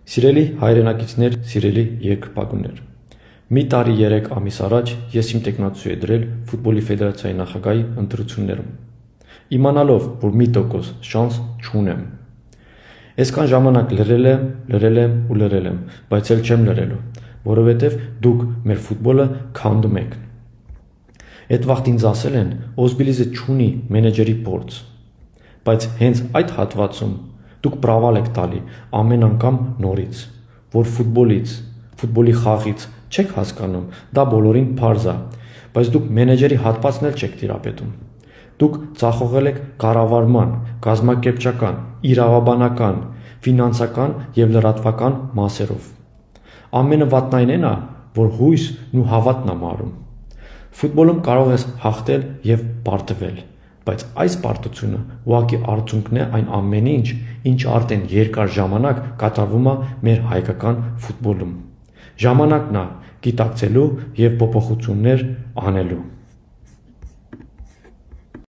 Սիրելի հայրենակիցներ, սիրելի երկրպագուներ, մի տարի 3 ամիս առաջ ես իմ տեխնացուի դրել ֆուտբոլի ֆեդերացիայի նախագահի ընտրություններում, իմանալով, որ 1% շանս չունեմ։ Այսքան ժամանակ լրել եմ, բայց էլ չեմ լրելու, որովհետև դուք մեր ֆուտբոլը քանդում եք։ Այդ վաղտ ինձ ասել են, Օզբիլիզը չունի մենեջերի փորձ, բայց հենց այդ հատվածում դուք պրավալ եք տալի ամեն անգամ նորից, որ ֆուտբոլի խաղից չեք հասկանում, դա բոլորին պարզ է, բայց դուք մենեջերի հատվածն էլ չեք տիրապետում։ Դուք ծախողել եք կառավարման, կազմակերպչական, իրավաբանական, ֆինանսական և լրատվական մասերով։ Ամենը վատն այն է, որ հույսն ու հավատն է մարում։ Ֆուտբոլում կարող ես հաղթել և պարտվել, բայց այս պարտությունը ուղղակի արդյունքն է այն ամենի, ինչ արդեն երկար ժամանակ կատարվում է մեր հայկական ֆուտբոլում։ Ժամանակն է գիտակցելու և փոփոխություններ անելու։